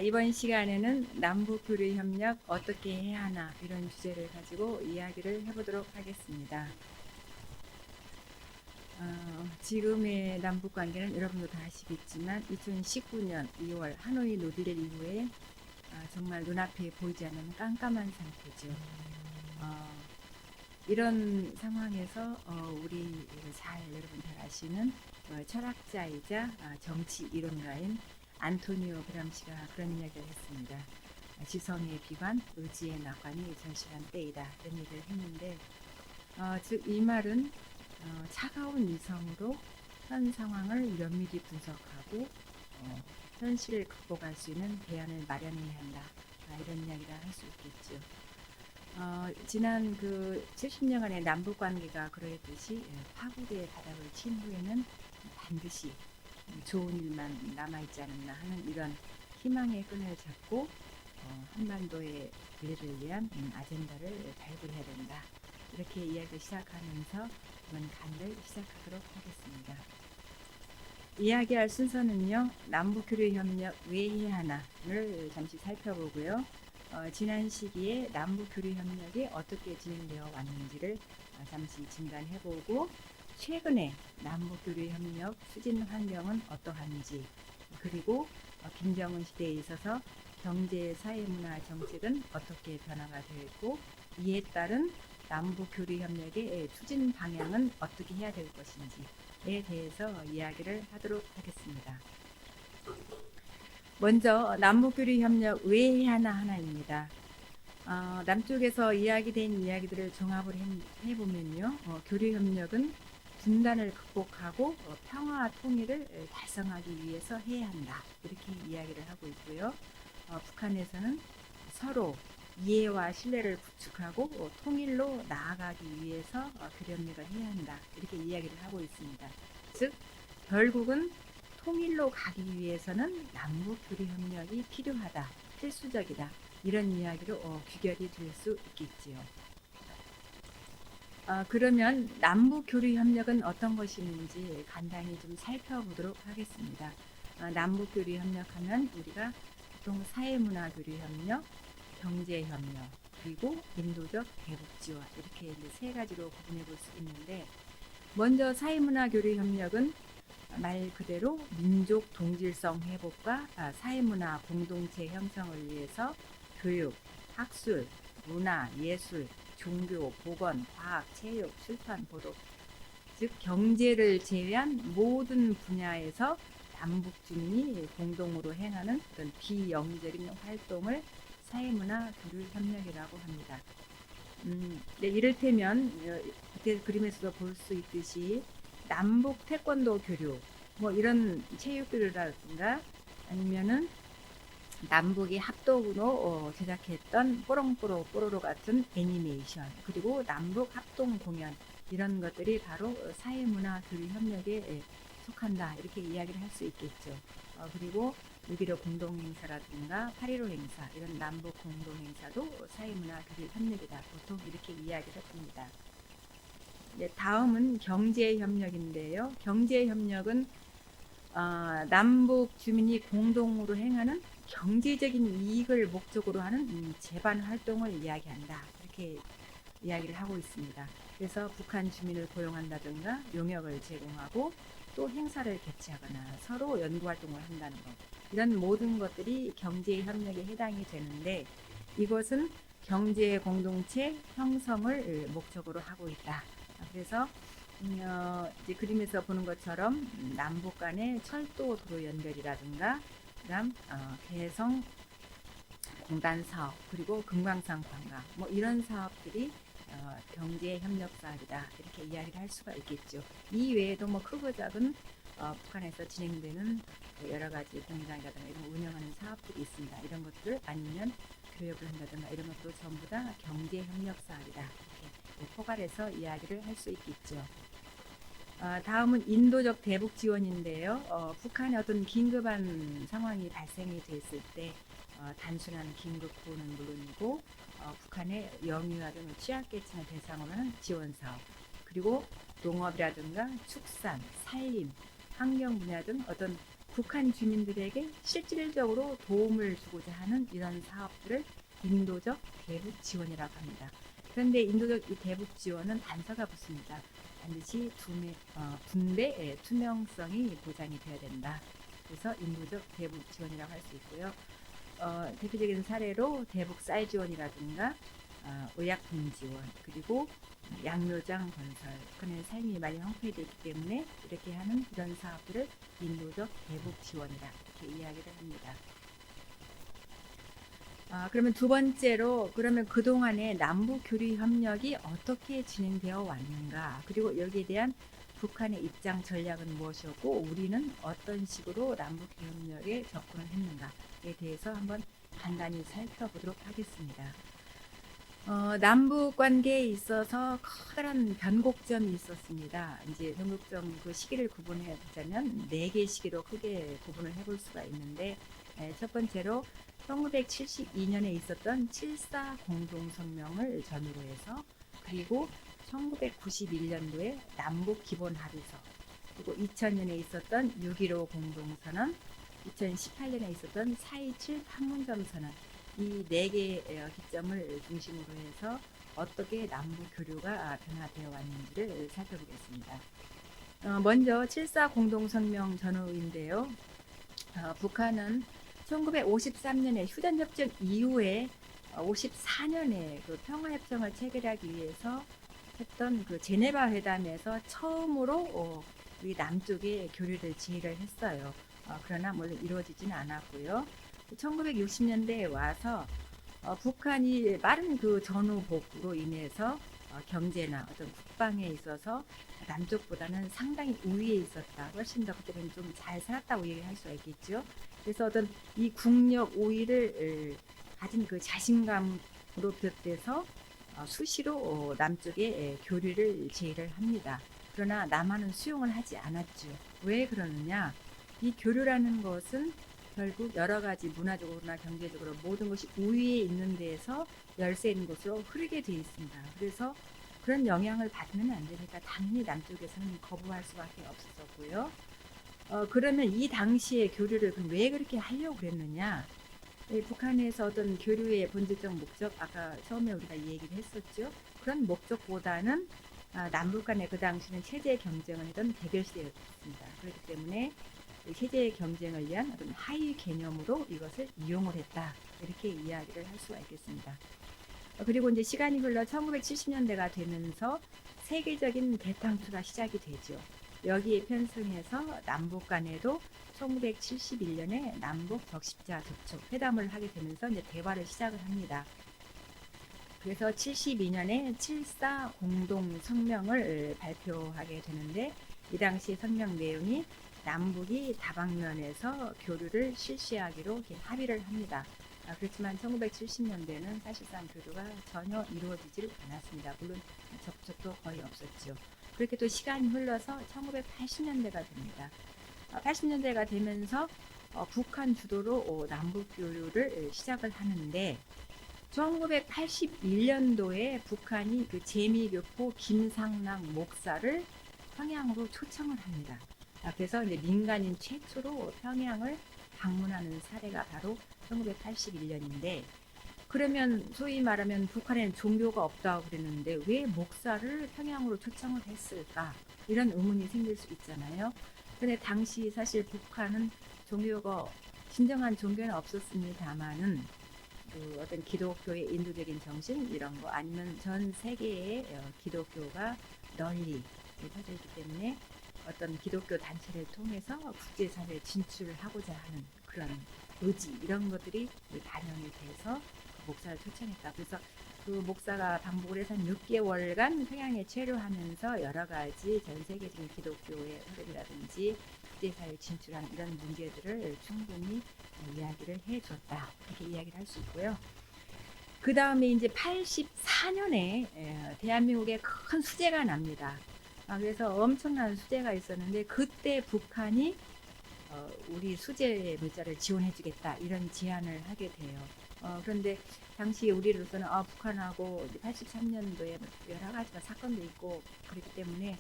이번 시간에는 남북 교류 협력 어떻게 해야 하나 이런 주제를 가지고 이야기를 해보도록 하겠습니다. 지금의 남북 관계는 여러분도 다 아시겠지만 2019년 2월 하노이 노딜 이후에 정말 눈앞에 보이지 않는 깜깜한 상태죠. 이런 상황에서 우리 여러분 잘 아시는 철학자이자 정치 이론가인 안토니오 그람시가 그런 이야기를 했습니다. 지성의 비관, 의지의 낙관이 절실한 때이다. 이런 얘기를 했는데 즉 이 말은 차가운 이성으로 현 상황을 면밀히 분석하고 현실을 극복할 수 있는 대안을 마련해야 한다. 이런 이야기를 할 수 있겠죠. 지난 그 70년간의 남북 관계가 그러했듯이 파국의 바닥을 친 후에는 반드시 좋은 일만 남아있지 않았나 하는 이런 희망의 끈을 잡고 한반도의 미래를 위한 아젠다를 발굴해야 된다. 이렇게 이야기를 시작하면서 이번 강의를 시작하도록 하겠습니다. 이야기할 순서는요. 남북교류협력 왜 해야 하나를 잠시 살펴보고요. 지난 시기에 남북교류협력이 어떻게 진행되어 왔는지를 잠시 진단해보고 최근에 남북교류협력 추진 환경은 어떠한지 그리고 김정은 시대에 있어서 경제, 사회, 문화, 정책은 어떻게 변화가 되고 이에 따른 남북교류협력의 추진 방향은 어떻게 해야 될 것인지에 대해서 이야기를 하도록 하겠습니다. 먼저 남북교류협력 왜 해야 하나입니다. 남쪽에서 이야기된 이야기들을 종합을 해보면요. 교류협력은 분단을 극복하고 평화와 통일을 달성하기 위해서 해야 한다. 이렇게 이야기를 하고 있고요. 북한에서는 서로 이해와 신뢰를 구축하고 통일로 나아가기 위해서 교류협력을 해야 한다. 이렇게 이야기를 하고 있습니다. 즉 결국은 통일로 가기 위해서는 남북 교류협력이 필요하다, 필수적이다. 이런 이야기로 귀결이 될 수 있겠지요. 그러면 남북 교류협력은 어떤 것이는지 간단히 좀 살펴보도록 하겠습니다. 남북 교류협력하면 우리가 보통 사회문화 교류협력, 경제협력, 그리고 인도적 대북지원 이렇게 이제 세 가지로 구분해 볼 수 있는데 먼저 사회문화 교류협력은 말 그대로 민족 동질성 회복과 사회문화 공동체 형성을 위해서 교육, 학술, 문화, 예술, 종교, 보건, 과학, 체육, 출판, 보도 즉 경제를 제외한 모든 분야에서 남북 주민이 공동으로 행하는 어떤 비영리적인 활동을 사회문화 교류협력이라고 합니다. 네, 이를테면 그림에서도 볼 수 있듯이 남북 태권도 교류 뭐 이런 체육교류라든가 아니면은 남북이 합동으로 제작했던 뽀롱뽀로 뽀로로 같은 애니메이션 그리고 남북 합동 공연 이런 것들이 바로 사회문화 교류협력에 속한다 이렇게 이야기를 할 수 있겠죠. 그리고 6.15 공동행사라든가 8.15 행사 이런 남북 공동행사도 사회문화 교류협력이다 보통 이렇게 이야기를 합니다. 네, 다음은 경제협력인데요. 경제협력은 남북 주민이 공동으로 행하는 경제적인 이익을 목적으로 하는 재반 활동을 이야기한다. 이렇게 이야기를 하고 있습니다. 그래서 북한 주민을 고용한다든가 용역을 제공하고 또 행사를 개최하거나 서로 연구 활동을 한다는 것. 이런 모든 것들이 경제협력에 해당이 되는데 이것은 경제 공동체 형성을 목적으로 하고 있다. 그래서 이제 그림에서 보는 것처럼 남북 간의 철도 도로 연결이라든가 그다음 개성 공단 사업 그리고 금강산 관광 뭐 이런 사업들이 경제 협력 사업이다 이렇게 이야기를 할 수가 있겠죠. 이 외에도 뭐 크고 작은 북한에서 진행되는 여러 가지 공장이라든가 이런 운영하는 사업들이 있습니다. 이런 것들 아니면 교육을 한다든가 이런 것도 전부 다 경제 협력 사업이다 이렇게 포괄해서 이야기를 할 수 있겠죠. 다음은 인도적 대북 지원인데요. 북한의 어떤 긴급한 상황이 발생이 됐을 때 단순한 긴급 구호는 물론이고 북한의 영유아등 취약계층을 대상으로 하는 지원 사업 그리고 농업이라든가 축산, 산림, 환경 분야 등 어떤 북한 주민들에게 실질적으로 도움을 주고자 하는 이런 사업들을 인도적 대북 지원이라고 합니다. 그런데 인도적 이 대북 지원은 단서가 붙습니다. 반드시 분배 투명성이 보장이 되어야 된다. 그래서 인도적 대북 지원이라고 할 수 있고요. 대표적인 사례로 대북 쌀 지원이라든가 의약품 지원, 그리고 양로장 건설, 북한의 삶이 많이 황폐되어 있기 때문에 이렇게 하는 이런 사업들을 인도적 대북 지원이라 이렇게 이야기를 합니다. 그러면 두 번째로, 그러면 그동안의 남북 교류 협력이 어떻게 진행되어 왔는가, 그리고 여기에 대한 북한의 입장 전략은 무엇이었고 우리는 어떤 식으로 남북 교류 협력에 접근을 했는가에 대해서 한번 간단히 살펴보도록 하겠습니다. 남북 관계에 있어서 커다란 변곡점이 있었습니다. 이제 변곡점 그 시기를 구분해 보자면 4개 시기로 크게 구분을 해볼 수가 있는데, 첫 번째로 1972년에 있었던 7.4 공동성명을 전후로 해서, 그리고 1991년도에 남북 기본 합의서, 그리고 2000년에 있었던 6.15 공동선언, 2018년에 있었던 4.27 판문점 선언, 이 4개의 기점을 중심으로 해서 어떻게 남북 교류가 변화되어 왔는지를 살펴보겠습니다. 먼저 7.4 공동성명 전후인데요. 북한은 1953년에 휴전협정 이후에 54년에 그 평화협정을 체결하기 위해서 했던 그 제네바 회담에서 처음으로 우리 남쪽에 교류를 지휘를 했어요. 그러나 물론 이루어지지는 않았고요. 1960년대에 와서 북한이 빠른 그 전후복으로 인해서 경제나 어떤 국방에 있어서 남쪽보다는 상당히 우위에 있었다. 훨씬 더 그때는 좀 잘 살았다고 얘기할 수가 있겠죠. 그래서 어떤 이 국력 우위를 가진 그 자신감으로 비롯돼서 수시로 남쪽에 교류를 제의를 합니다. 그러나 남한은 수용을 하지 않았죠. 왜 그러느냐? 이 교류라는 것은 결국 여러 가지 문화적으로나 경제적으로 모든 것이 우위에 있는 데에서 열세 있는 곳으로 흐르게 되어 있습니다. 그래서 그런 영향을 받으면 안 되니까 당연히 남쪽에서는 거부할 수밖에 없었고요. 그러면 이 당시에 교류를 왜 그렇게 하려고 그랬느냐? 북한에서 어떤 교류의 본질적 목적, 아까 처음에 우리가 이 얘기를 했었죠. 그런 목적보다는 남북 간의 그 당시는 체제 경쟁을 하던 대결 시대였습니다. 그렇기 때문에 체제 경쟁을 위한 어떤 하위 개념으로 이것을 이용을 했다. 이렇게 이야기를 할 수가 있겠습니다. 그리고 이제 시간이 흘러 1970년대가 되면서 세계적인 대탕투가 시작이 되죠. 여기에 편승해서 남북 간에도 1971년에 남북 적십자 접촉 회담을 하게 되면서 이제 대화를 시작을 합니다. 그래서 72년에 7.4 공동 성명을 발표하게 되는데, 이 당시 성명 내용이 남북이 다방면에서 교류를 실시하기로 합의를 합니다. 그렇지만 1970년대는 사실상 교류가 전혀 이루어지질 않았습니다. 물론 접촉도 거의 없었죠. 그렇게 또 시간이 흘러서 1980년대가 됩니다. 80년대가 되면서 북한 주도로 남북 교류를 시작을 하는데, 1981년도에 북한이 그 재미교포 김상랑 목사를 평양으로 초청을 합니다. 그래서 이제 민간인 최초로 평양을 방문하는 사례가 바로 1981년인데, 그러면 소위 말하면 북한에는 종교가 없다고 그랬는데 왜 목사를 평양으로 초청을 했을까? 이런 의문이 생길 수 있잖아요. 근데 당시 사실 북한은 종교가 진정한 종교는 없었습니다만은 그 어떤 기독교의 인도적인 정신 이런 거, 아니면 전 세계에 기독교가 널리 퍼져 있기 때문에 어떤 기독교 단체를 통해서 국제사회에 진출하고자 하는 그런 의지, 이런 것들이 반영이 돼서 그 목사를 초청했다. 그래서 그 목사가 방북을 해서 한 6개월간 평양에 체류하면서 여러 가지 전 세계적인 기독교의 흐름이라든지 국제사회에 진출하는 이런 문제들을 충분히 이야기를 해줬다. 이렇게 이야기를 할 수 있고요. 그 다음에 이제 84년에 대한민국에 큰 수재가 납니다. 그래서 엄청난 수재가 있었는데, 그때 북한이 우리 수재 물자를 지원해주겠다 이런 제안을 하게 돼요. 그런데 당시 우리로서는 북한하고 83년도에 여러 가지 사건도 있고 그렇기 때문에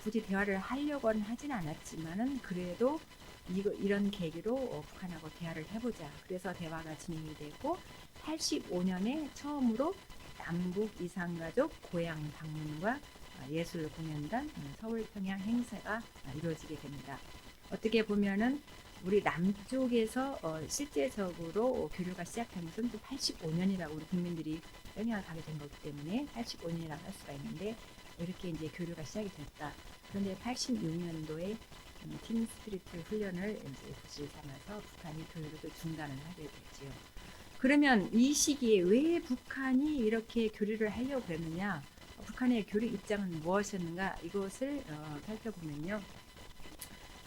굳이 대화를 하려고는 하진 않았지만은, 그래도 이런 계기로 북한하고 대화를 해보자. 그래서 대화가 진행이 되고 85년에 처음으로 남북 이산가족 고향 방문과 예술 공연단 서울 평양 행사가 이루어지게 됩니다. 어떻게 보면은 우리 남쪽에서 실제적으로 교류가 시작한 것은 또 85년이라고 우리 국민들이 평양을 가게 된 거기 때문에 85년이라고 할 수가 있는데 이렇게 이제 교류가 시작이 됐다. 그런데 86년도에 팀 스피리트 훈련을 이제 부실 삼아서 북한이 교류를 또 중단을 하게 됐지요. 그러면 이 시기에 왜 북한이 이렇게 교류를 하려고 그랬느냐? 북한의 교류 입장은 무엇이었는가? 이것을 살펴보면요.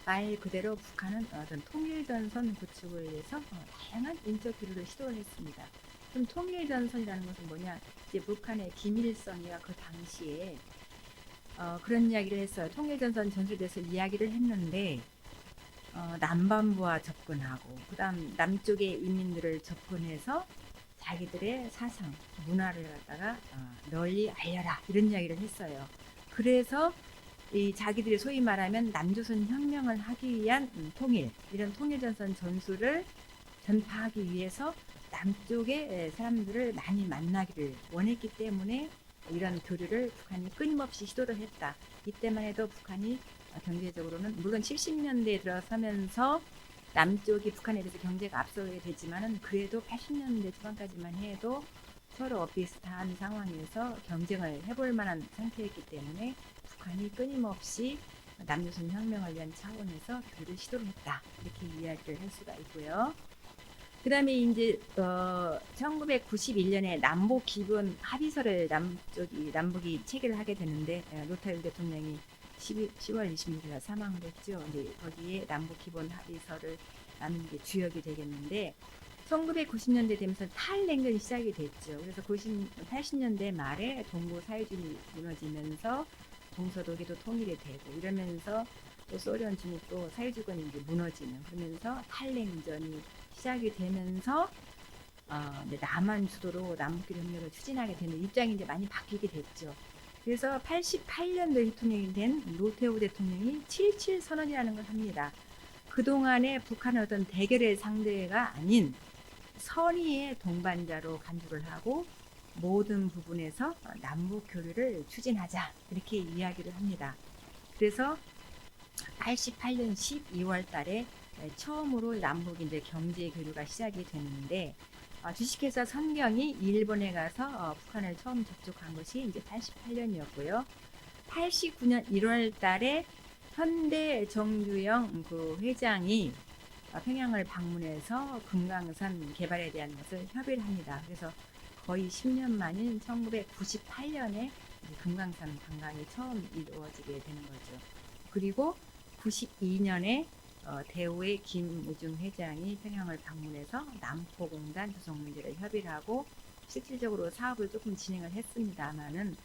말 그대로 북한은 어떤 통일전선 구축을 위해서 다양한 인적 교류를 시도를 했습니다. 그럼 통일전선이라는 것은 뭐냐? 이제 북한의 김일성이가 그 당시에 그런 이야기를 했어요. 통일전선 전술대에서 이야기를 했는데 남반부와 접근하고 그다음 남쪽의 인민들을 접근해서 자기들의 사상, 문화를 갖다가 널리 알려라 이런 이야기를 했어요. 그래서 이 자기들이 소위 말하면 남조선 혁명을 하기 위한 통일, 이런 통일전선 전술을 전파하기 위해서 남쪽의 사람들을 많이 만나기를 원했기 때문에 이런 교류를 북한이 끊임없이 시도를 했다. 이때만 해도 북한이 경제적으로는 물론 70년대에 들어서면서 남쪽이 북한에 대해서 경제가 앞서게 되지만은 그래도 80년대 초반까지만 해도 서로 비슷한 상황에서 경쟁을 해볼 만한 상태였기 때문에 북한이 끊임없이 남조선 혁명을 위한 차원에서 교류를 시도를 했다. 이렇게 이야기를 할 수가 있고요. 그 다음에 이제 1991년에 남북 기본 합의서를 남북이 체결을 하게 되는데 노태우 대통령이 10월 26일 사망을 했죠. 이제 거기에 남북 기본 합의서를 나눈 게 주역이 되겠는데 1990년대 되면서 탈냉전이 시작이 됐죠. 그래서 80년대 말에 동부 사회주의 무너지면서 동서독일도 통일이 되고 이러면서 또 소련, 중국도 사회주권이 이제 무너지는 그러면서 탈냉전이 시작이 되면서 남한 주도로 남북 협력을 추진하게 되는 입장이 이제 많이 바뀌게 됐죠. 그래서 88년도 대통령이 된 노태우 대통령이 7.7 선언이라는 걸 합니다. 그동안에 북한은 어떤 대결의 상대가 아닌 선의의 동반자로 간주를 하고 모든 부분에서 남북 교류를 추진하자 이렇게 이야기를 합니다. 그래서 88년 12월 달에 처음으로 남북 이제 경제 교류가 시작이 되는데 주식회사 선경이 일본에 가서 북한을 처음 접촉한 것이 이제 88년이었고요. 89년 1월 달에 현대 정주영 그 회장이 평양을 방문해서 금강산 개발에 대한 것을 협의를 합니다. 그래서 거의 10년 만인 1998년에 금강산 관광이 처음 이루어지게 되는 거죠. 그리고 92년에 대우의 김우중 회장이 평양을 방문해서 남포공단 조성 문제를 협의를 하고 실질적으로 사업을 조금 진행을 했습니다만은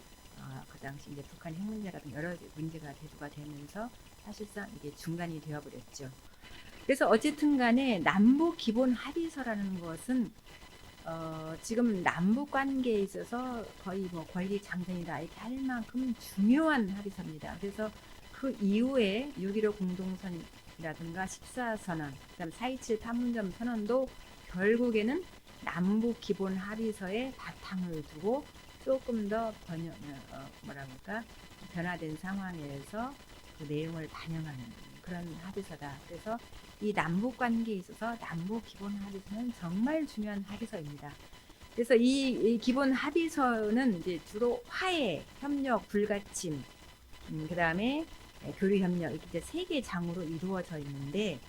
그 당시 이제 북한 핵 문제라든가 여러 문제가 대두가 되면서 사실상 이게 중단이 되어버렸죠. 그래서 어쨌든 간에 남북 기본 합의서라는 것은 지금 남북 관계에 있어서 거의 뭐 권리 장전이다 이렇게 할 만큼 중요한 합의서입니다. 그래서 그 이후에 6.15 공동선이라든가 14선언, 그다음 4.27 판문점 선언도 결국에는 남북 기본 합의서에 바탕을 두고 조금 더 변화된 상황에서 그 내용을 반영하는 그런 합의서다. 그래서 이 남북 관계에 있어서 남북 기본 합의서는 정말 중요한 합의서입니다. 그래서 이 기본 합의서는 이제 주로 화해, 협력, 불가침, 그다음에 교류 협력 이렇게 이제 세 개 장으로 이루어져 있는데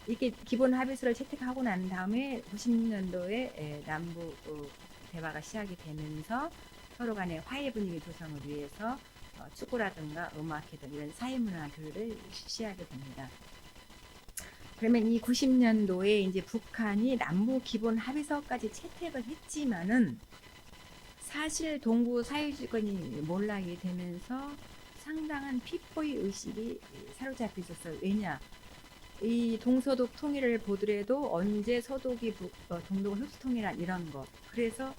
이렇게 기본 합의서를 채택하고 난 다음에 90년도에 남북 대화가 시작이 되면서 서로 간의 화해 분위기 조성을 위해서 축구라든가 음악회 등 이런 사회문화 교류를 실시하게 됩니다. 그러면 이 90년도에 이제 북한이 남북 기본 합의서까지 채택을 했지만은 사실 동부 사회주권이 몰락이 되면서 상당한 피포의 의식이 사로잡혀 있었어요. 왜냐? 이 동서독 통일을 보더라도 언제 서독이 동독을 흡수 통일한 이런 것. 그래서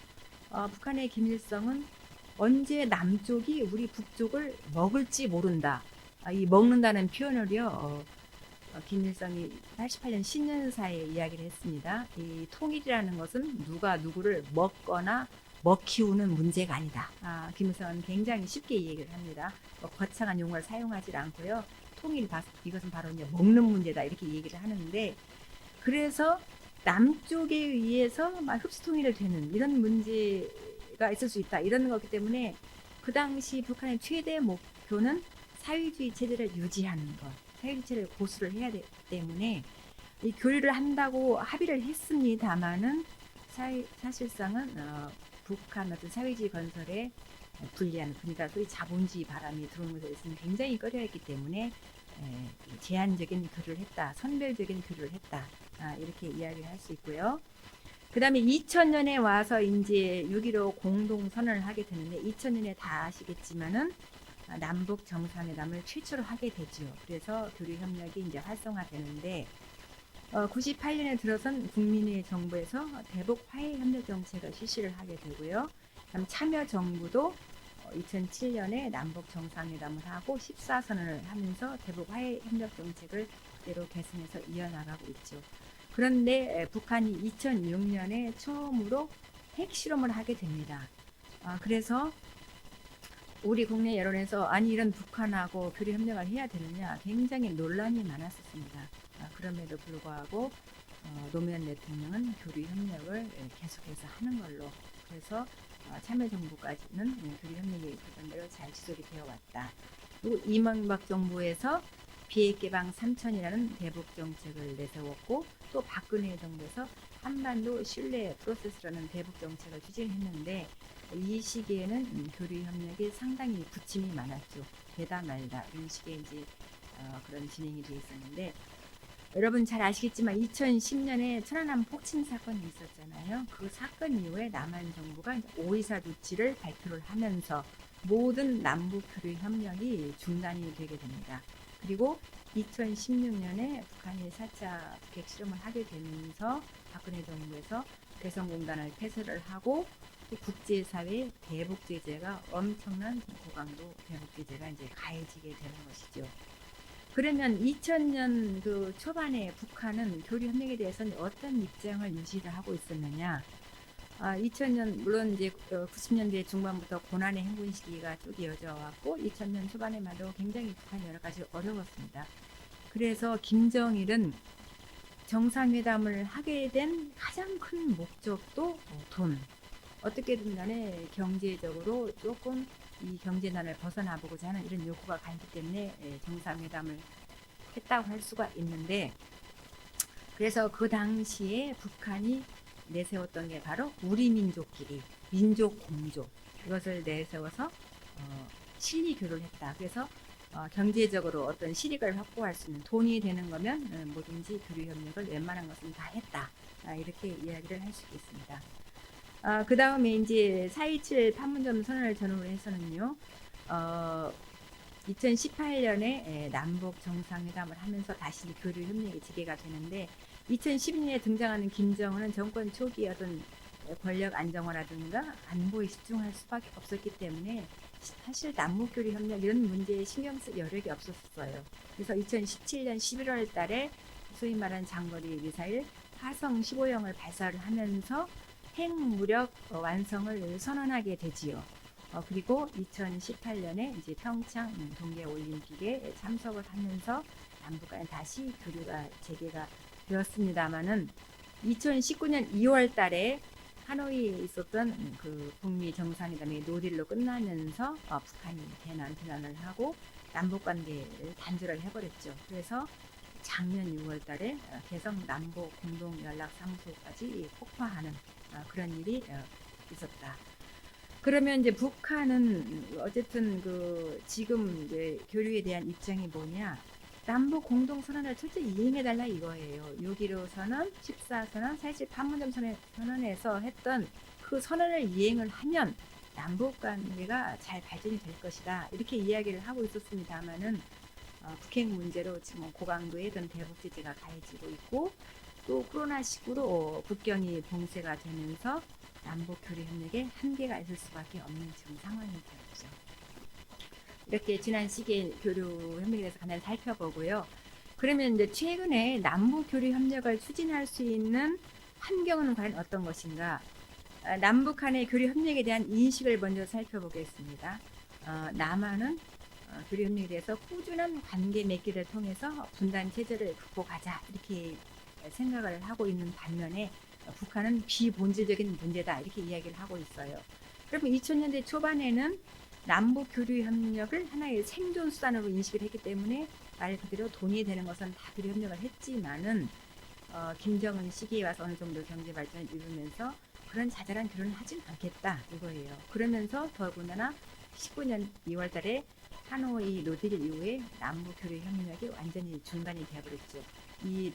북한의 김일성은 언제 남쪽이 우리 북쪽을 먹을지 모른다. 이 먹는다는 표현을요. 김일성이 88년 신년사에 이야기를 했습니다. 이 통일이라는 것은 누가 누구를 먹거나 먹히우는 문제가 아니다. 김일성은 굉장히 쉽게 이 얘기를 합니다. 거창한 용어를 사용하지 않고요. 통일, 이것은 바로 이제 먹는 문제다 이렇게 얘기를 하는데, 그래서 남쪽에 의해서 막 흡수통일을 되는 이런 문제가 있을 수 있다 이런 거기 때문에 그 당시 북한의 최대 목표는 사회주의 체제를 유지하는 것, 사회주의 체제를 고수를 해야 되기 때문에 이 교류를 한다고 합의를 했습니다만은 사실상은 북한 어떤 사회주의 건설에 불리한, 그러니까 소위 자본주의 바람이 들어오는 것에 있으면 굉장히 꺼려했기 때문에 제한적인 교류를 했다, 선별적인 교류를 했다, 이렇게 이야기를 할 수 있고요. 그 다음에 2000년에 와서 이제 6.15 공동선언을 하게 되는데, 2000년에 다 아시겠지만은 남북 정상회담을 최초로 하게 되죠. 그래서 교류 협력이 이제 활성화되는데, 98년에 들어선 국민의 정부에서 대북 화해 협력 정책을 실시를 하게 되고요. 그다음 참여 정부도 2007년에 남북 정상회담을 하고 14선언을 하면서 대북 화해 협력 정책을 그대로 계승해서 이어나가고 있죠. 그런데 북한이 2006년에 처음으로 핵실험을 하게 됩니다. 그래서 우리 국내 여론에서 아니 이런 북한하고 교류 협력을 해야 되느냐 굉장히 논란이 많았었습니다. 그럼에도 불구하고 노무현 대통령은 교류 협력을 계속해서 하는 걸로, 그래서 참여정부까지는 교류 협력이 그런 대로 잘 지속이 되어 왔다. 그리고 이명박 정부에서 비핵개방 3천이라는 대북 정책을 내세웠고, 또 박근혜 정부에서 한반도 신뢰 프로세스라는 대북 정책을 추진했는데, 이 시기에는 교류 협력이 상당히 부침이 많았죠. 되다 말다 이런 식의 이제 그런 진행이 되어 있었는데, 여러분 잘 아시겠지만 2010년에 천안함 폭침 사건이 있었잖아요. 그 사건 이후에 남한 정부가 5.24 조치를 발표를 하면서 모든 남북 교류 협력이 중단이 되게 됩니다. 그리고 2016년에 북한이 4차 북핵 실험을 하게 되면서 박근혜 정부에서 개성공단을 폐쇄를 하고, 국제사회 대북 제재가 엄청난 고강도 대북 제재가 이제 가해지게 되는 것이죠. 그러면 2000년 그 초반에 북한은 교류 협력에 대해서는 어떤 입장을 유지를 하고 있었느냐? 2000년 물론 이제 90년대 중반부터 고난의 행군 시기가 쭉 이어져 왔고, 2000년 초반에마도 굉장히 북한이 여러 가지 어려웠습니다. 그래서 김정일은 정상회담을 하게 된 가장 큰 목적도 돈. 어떻게든 간에 경제적으로 조금 이 경제난을 벗어나 보고자 하는 이런 요구가 가기 때문에 정상회담을 했다고 할 수가 있는데, 그래서 그 당시에 북한이 내세웠던 게 바로 우리 민족끼리 민족 공조, 이것을 내세워서 실리 교류를 했다. 그래서 경제적으로 어떤 실익을 확보할 수 있는 돈이 되는 거면 뭐든지 교류 협력을 웬만한 것은 다 했다. 이렇게 이야기를 할 수 있습니다. 그 다음에 이제 4.27 판문점 선언을 전후로 해서는요, 2018년에 남북 정상회담을 하면서 다시 교류 협력이 재개가 되는데, 2012년에 등장하는 김정은은 정권 초기에 어떤 권력 안정화라든가 안보에 집중할 수밖에 없었기 때문에 사실 남북 교류 협력 이런 문제에 신경 쓸 여력이 없었어요. 그래서 2017년 11월 달에 소위 말하는 장거리 미사일 화성 15형을 발사를 하면서 핵무력 완성을 선언하게 되지요. 그리고 2018년에 이제 평창 동계올림픽에 참석을 하면서 남북 간에 다시 교류가 재개가 되었습니다만은, 2019년 2월 달에 하노이에 있었던 그 북미 정상회담이 노딜로 끝나면서 북한이 대난을 하고 남북 관계를 단절을 해버렸죠. 그래서 작년 6월 달에 개성 남북 공동 연락 사무소까지 폭파하는 그런 일이 있었다. 그러면 이제 북한은 어쨌든 그 지금 이제 교류에 대한 입장이 뭐냐? 남북 공동 선언을 철저히 이행해달라 이거예요. 6.15 선언, 14선언, 사실 판문점 선언에서 했던 그 선언을 이행을 하면 남북 관계가 잘 발전이 될 것이다. 이렇게 이야기를 하고 있었습니다만은 북핵 문제로 지금 고강도의 어떤 대북 제재가 가해지고 있고, 또 코로나19로 국경이 봉쇄가 되면서 남북 교류 협력에 한계가 있을 수밖에 없는 지금 상황이 되었죠. 이렇게 지난 시기에 교류 협력에 대해서 간단히 살펴보고요. 그러면 이제 최근에 남북 교류 협력을 추진할 수 있는 환경은 과연 어떤 것인가? 남북 간의 교류 협력에 대한 인식을 먼저 살펴보겠습니다. 남한은 교류 협력에 대해서 꾸준한 관계 맺기를 통해서 분단 체제를 극복하자 이렇게 생각을 하고 있는 반면에 북한은 비본질적인 문제다 이렇게 이야기를 하고 있어요. 그러면 2000년대 초반에는 남북 교류 협력을 하나의 생존 수단으로 인식을 했기 때문에 말 그대로 돈이 되는 것은 다 교류 협력을 했지만은 김정은 시기에 와서 어느 정도 경제 발전을 이루면서 그런 자잘한 교류는 하진 않겠다 이거예요. 그러면서 더군다나 19년 2월 달에 하노이 노딜 이후에 남북 교류 협력이 완전히 중단이 되어버렸죠. 이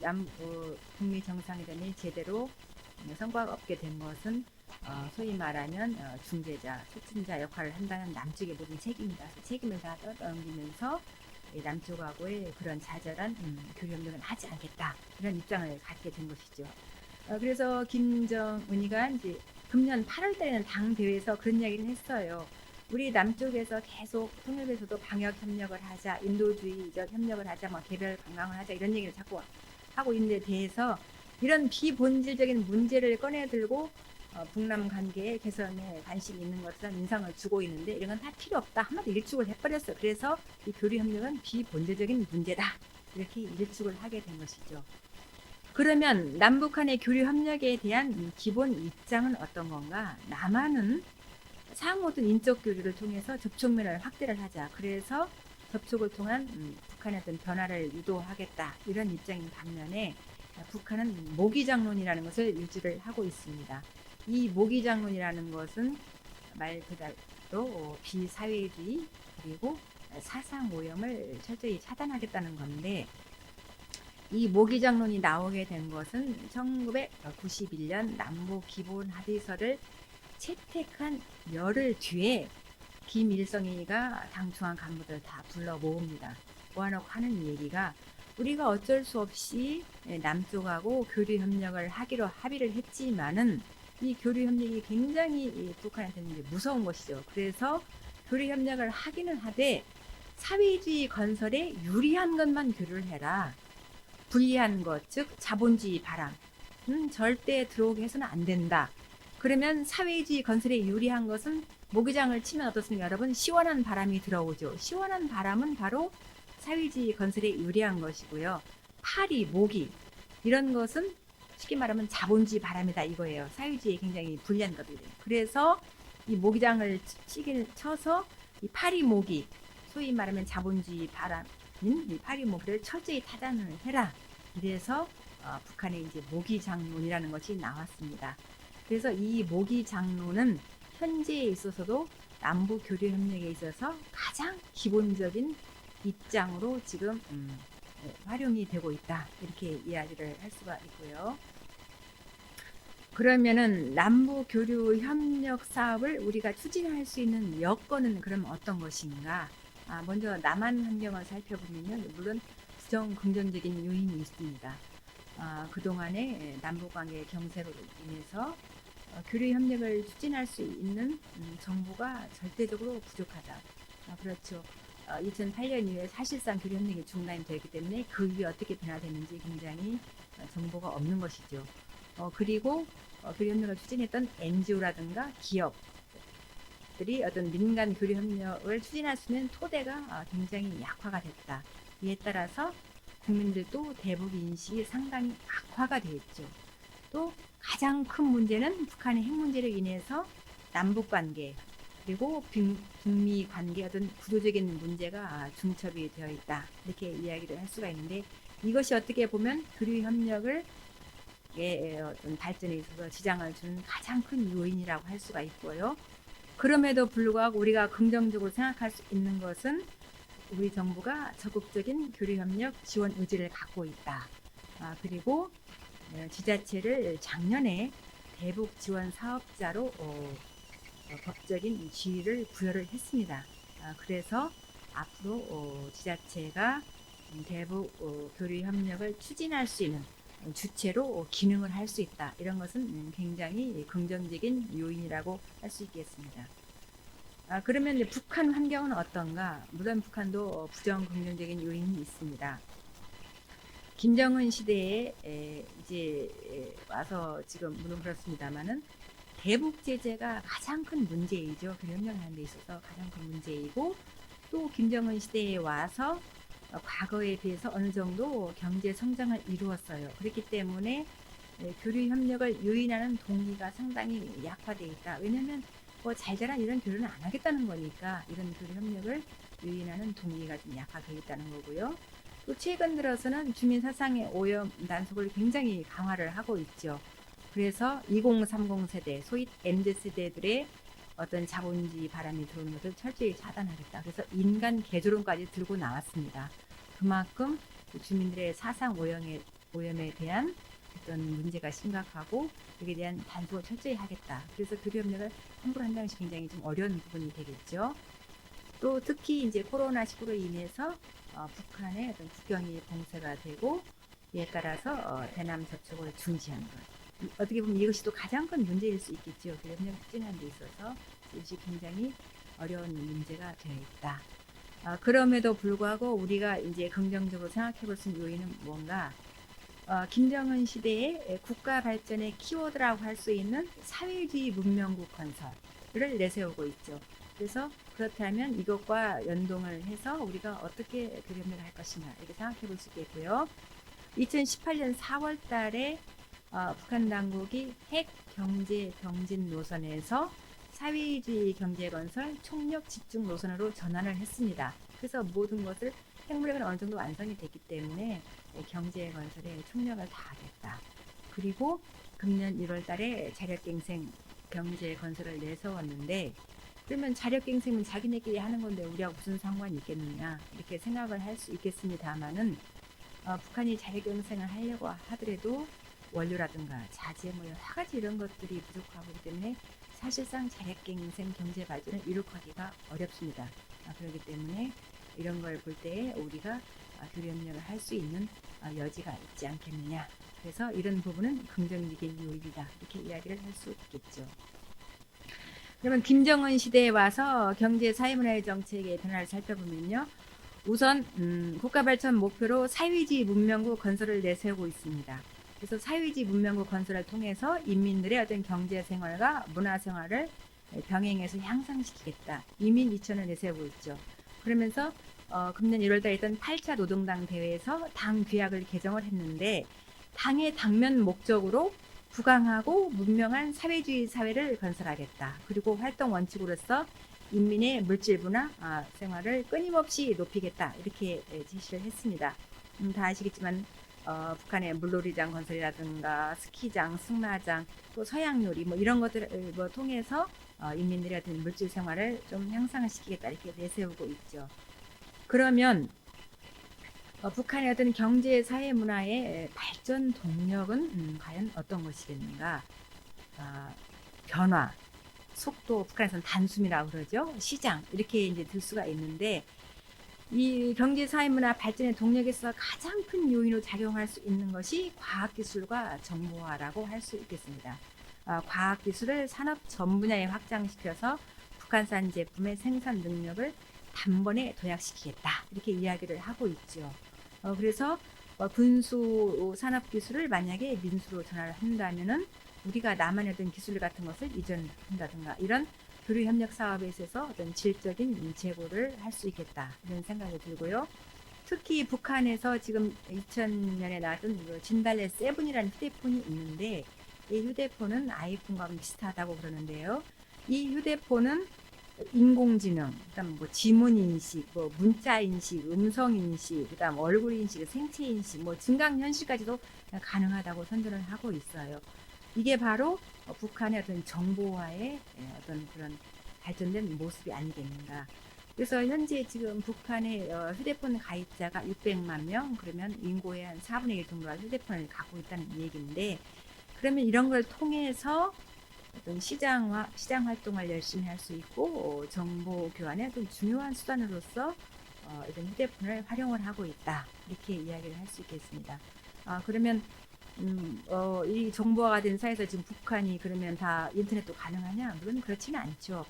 북미 정상회담이 제대로 성과가 없게 된 것은 소위 말하면 중재자, 촉진자 역할을 한다는 남쪽의 모든 책임이다. 책임을 다 떠넘기면서 남쪽하고의 그런 자잘한 교류 협력은 하지 않겠다. 이런 입장을 갖게 된 것이죠. 그래서 김정은이가 이제 금년 8월 달에는 당 대회에서 그런 이야기를 했어요. 우리 남쪽에서 계속 통일에서도 방역 협력을 하자, 인도주의적 협력을 하자, 뭐 개별 관광을 하자 이런 얘기를 자꾸 하고 있는 데 대해서 이런 비본질적인 문제를 꺼내들고 북남 관계 개선에 관심이 있는 것은 인상을 주고 있는데 이런 건 다 필요 없다. 한마디 일축을 해버렸어요. 그래서 이 교류 협력은 비본질적인 문제다. 이렇게 일축을 하게 된 것이죠. 그러면 남북한의 교류 협력에 대한 기본 입장은 어떤 건가? 남한은 상호든 인적 교류를 통해서 접촉면을 확대를 하자. 그래서 접촉을 통한 북한의 어떤 변화를 유도하겠다. 이런 입장인 반면에 북한은 모기장론이라는 것을 유지를 하고 있습니다. 이 모기장론이라는 것은 말 그대로 비사회주의 그리고 사상 오염을 철저히 차단하겠다는 건데 이 모기장론이 나오게 된 것은 1991년 남북 기본 합의서를 채택한 열흘 뒤에 김일성이가 당 중앙 간부들 다 불러 모읍니다. 모아놓고 하는 얘기가 우리가 어쩔 수 없이 남쪽하고 교류 협력을 하기로 합의를 했지만은 이 교류 협력이 굉장히 북한한테는 무서운 것이죠. 그래서 교류 협력을 하기는 하되 사회주의 건설에 유리한 것만 교류를 해라. 불리한 것, 즉 자본주의 바람, 절대 들어오게 해서는 안 된다. 그러면 사회주의 건설에 유리한 것은 모기장을 치면 어떻습니까? 여러분 시원한 바람이 들어오죠. 시원한 바람은 바로 사회주의 건설에 유리한 것이고요. 파리, 모기 이런 것은 쉽게 말하면 자본주의 바람이다 이거예요. 사회주의에 굉장히 불리한 것들이에요. 그래서 이 모기장을 쳐서 이 파리, 모기 소위 말하면 자본주의 바람인 이 파리, 모기를 철저히 타단을 해라. 이래서 북한의 이제 모기장론이라는 것이 나왔습니다. 그래서 이 모기장론은 현재에 있어서도 남북 교류 협력에 있어서 가장 기본적인 입장으로 지금 활용이 되고 있다 이렇게 이야기를 할 수가 있고요. 그러면은 남북 교류 협력 사업을 우리가 추진할 수 있는 여건은 그럼 어떤 것인가? 먼저 남한 환경을 살펴보면요, 물론 부정 긍정적인 요인이 있습니다. 그동안의 남북관계 경세로 인해서 교류 협력을 추진할 수 있는 정보가 절대적으로 부족하다. 그렇죠. 2008년 이후에 사실상 교류 협력이 중단이 되기 때문에 그 이후에 어떻게 변화됐는지 굉장히 정보가 없는 것이죠. 그리고 교류 협력을 추진했던 NGO라든가 기업들이 어떤 민간 교류 협력을 추진할 수 있는 토대가 굉장히 약화가 됐다. 이에 따라서 국민들도 대북 인식이 상당히 악화가 되었죠. 또 가장 큰 문제는 북한의 핵 문제로 인해서 남북 관계 그리고 북미 관계 어떤 구조적인 문제가 중첩이 되어 있다 이렇게 이야기를 할 수가 있는데 이것이 어떻게 보면 교류 협력을 어떤 발전에 있어서 지장을 주는 가장 큰 요인이라고 할 수가 있고요. 그럼에도 불구하고 우리가 긍정적으로 생각할 수 있는 것은 우리 정부가 적극적인 교류 협력 지원 의지를 갖고 있다. 그리고 지자체를 작년에 대북 지원 사업자로 법적인 지위를 부여를 했습니다. 그래서 앞으로 지자체가 대북 교류 협력을 추진할 수 있는 주체로 기능을 할 수 있다. 이런 것은 굉장히 긍정적인 요인이라고 할 수 있겠습니다. 그러면 이제 북한 환경은 어떤가? 물론 북한도 부정 긍정적인 요인이 있습니다. 김정은 시대에 이제 와서 지금 물론 그렇습니다만은 대북 제재가 가장 큰 문제이죠. 그 협력하는 데 있어서 가장 큰 문제이고 또 김정은 시대에 와서 과거에 비해서 어느 정도 경제 성장을 이루었어요. 그렇기 때문에 교류 협력을 요인하는 동기가 상당히 약화되어 있다. 왜냐하면 뭐 잘잘한 이런 교류는 안 하겠다는 거니까 이런 교류 협력을 요인하는 동기가 좀 약화되어 있다는 거고요. 또 최근 들어서는 주민 사상의 오염 단속을 굉장히 강화를 하고 있죠. 그래서 2030 세대, 소위 MZ 세대들의 어떤 자본주의 바람이 들어오는 것을 철저히 차단하겠다. 그래서 인간 개조론까지 들고 나왔습니다. 그만큼 주민들의 사상 오염에 대한 어떤 문제가 심각하고 여기에 대한 단속을 철저히 하겠다. 그래서 교류 협력을 함부로 한다는 것이 굉장히 좀 어려운 부분이 되겠죠. 또 특히 이제 코로나19로 인해서 북한의 어떤 국경이 봉쇄가 되고 이에 따라서 대남 접촉을 중지하는 것. 어떻게 보면 이것이 또 가장 큰 문제일 수 있겠죠. 교류 협력을 추진하는 데 있어서 이것이 굉장히 어려운 문제가 되어 있다. 그럼에도 불구하고 우리가 이제 긍정적으로 생각해 볼 수 있는 요인은 뭔가? 김정은 시대의 국가 발전의 키워드라고 할 수 있는 사회주의 문명국 건설을 내세우고 있죠. 그래서 그렇다면 이것과 연동을 해서 우리가 어떻게 교류협력을 할 것이냐 이렇게 생각해 볼 수 있겠고요. 2018년 4월 달에 북한 당국이 핵 경제 병진 노선에서 사회주의 경제 건설 총력 집중 노선으로 전환을 했습니다. 그래서 모든 것을 핵무력은 어느 정도 완성이 됐기 때문에 경제 건설에 총력을 다하겠다. 그리고 금년 1월 달에 자력갱생 경제 건설을 내세웠는데 그러면 자력갱생은 자기네끼리 하는 건데 우리하고 무슨 상관이 있겠느냐 이렇게 생각을 할 수 있겠습니다만은 북한이 자력갱생을 하려고 하더라도 원료라든가 자재 뭐 여러 가지 이런 것들이 부족하기 때문에 사실상 자력갱생 경제 발전을 이룩하기가 어렵습니다. 그렇기 때문에 이런 걸 볼 때 우리가 교류협력을 할 수 있는 여지가 있지 않겠느냐. 그래서 이런 부분은 긍정적인 요인이다. 이렇게 이야기를 할 수 있겠죠. 그러면 김정은 시대에 와서 경제 사회문화의 정책의 변화를 살펴보면요. 우선 국가 발전 목표로 사회주의 문명국 건설을 내세우고 있습니다. 그래서 사회주의 문명국 건설을 통해서 인민들의 어떤 경제 생활과 문화 생활을 병행해서 향상시키겠다. 이민 2천을 내세우고 있죠. 그러면서 금년 1월달에 있던 8차 노동당 대회에서 당 규약을 개정을 했는데 당의 당면 목적으로 부강하고 문명한 사회주의 사회를 건설하겠다. 그리고 활동 원칙으로서 인민의 물질부나 생활을 끊임없이 높이겠다. 이렇게 제시를 했습니다. 다 아시겠지만 북한의 물놀이장 건설이라든가 스키장, 승마장, 또 서양 요리 뭐 이런 것들을 통해서 인민들의 어떤 물질 생활을 좀 향상을 시키겠다 이렇게 내세우고 있죠. 그러면 북한의 어떤 경제, 사회, 문화의 발전 동력은 과연 어떤 것이겠는가? 변화, 속도, 북한에서는 단숨이라고 그러죠. 시장 이렇게 이제 들 수가 있는데 이 경제, 사회, 문화 발전의 동력에서 가장 큰 요인으로 작용할 수 있는 것이 과학기술과 정보화라고 할 수 있겠습니다. 과학기술을 산업 전 분야에 확장시켜서 북한산 제품의 생산 능력을 단번에 도약시키겠다 이렇게 이야기를 하고 있죠. 그래서 군수 산업 기술을 만약에 민수로 전환을 한다면은 우리가 남한의 어떤 기술 같은 것을 이전한다든가 이런 교류 협력 사업에 있어서 어떤 질적인 제고를 할 수 있겠다 이런 생각이 들고요. 특히 북한에서 지금 2000년에 나왔던 진달래 7이라는 휴대폰이 있는데 이 휴대폰은 아이폰과 비슷하다고 그러는데요. 이 휴대폰은 인공지능, 그다음 뭐 지문 인식, 뭐 문자 인식, 음성 인식, 그다음 얼굴 인식, 생체 인식, 뭐 증강 현실까지도 가능하다고 선전을 하고 있어요. 이게 바로 북한의 어떤 정보화의 어떤 그런 발전된 모습이 아니겠는가. 그래서 현재 지금 북한의 휴대폰 가입자가 600만 명, 그러면 인구의 한 4분의 1 정도가 휴대폰을 갖고 있다는 얘기인데, 그러면 이런 걸 통해서 어떤 시장 활동을 열심히 할 수 있고 정보 교환의 어떤 중요한 수단으로서 이런 휴대폰을 활용을 하고 있다 이렇게 이야기를 할 수 있겠습니다. 그러면 이 정보화가 된 사회에서 지금 북한이 그러면 다 인터넷도 가능하냐? 물론 그렇지는 않죠.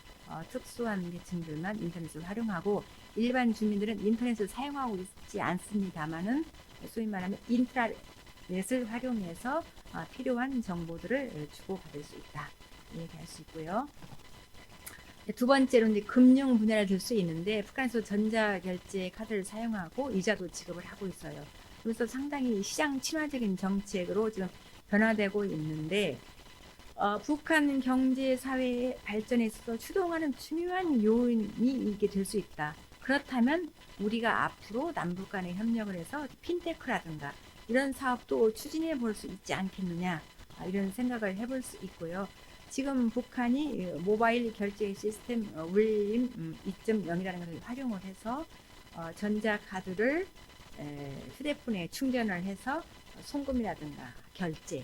특수한 계층들만 인터넷을 활용하고 일반 주민들은 인터넷을 사용하고 있지 않습니다만은 소위 말하면 인트라넷을 활용해서 필요한 정보들을 주고받을 수 있다. 얘기할 수 있고요. 두 번째로 이제 금융 분야를 들 수 있는데 북한에서 전자결제 카드를 사용하고 이자도 지급을 하고 있어요. 그래서 상당히 시장 친화적인 정책으로 지금 변화되고 있는데 북한 경제 사회 발전에 있어서 추동하는 중요한 요인이 이게 될 수 있다. 그렇다면 우리가 앞으로 남북 간의 협력을 해서 핀테크라든가 이런 사업도 추진해 볼 수 있지 않겠느냐 이런 생각을 해볼 수 있고요. 지금 북한이 모바일 결제 시스템 울림 2.0이라는 것을 활용을 해서 전자카드를 휴대폰에 충전을 해서 송금이라든가 결제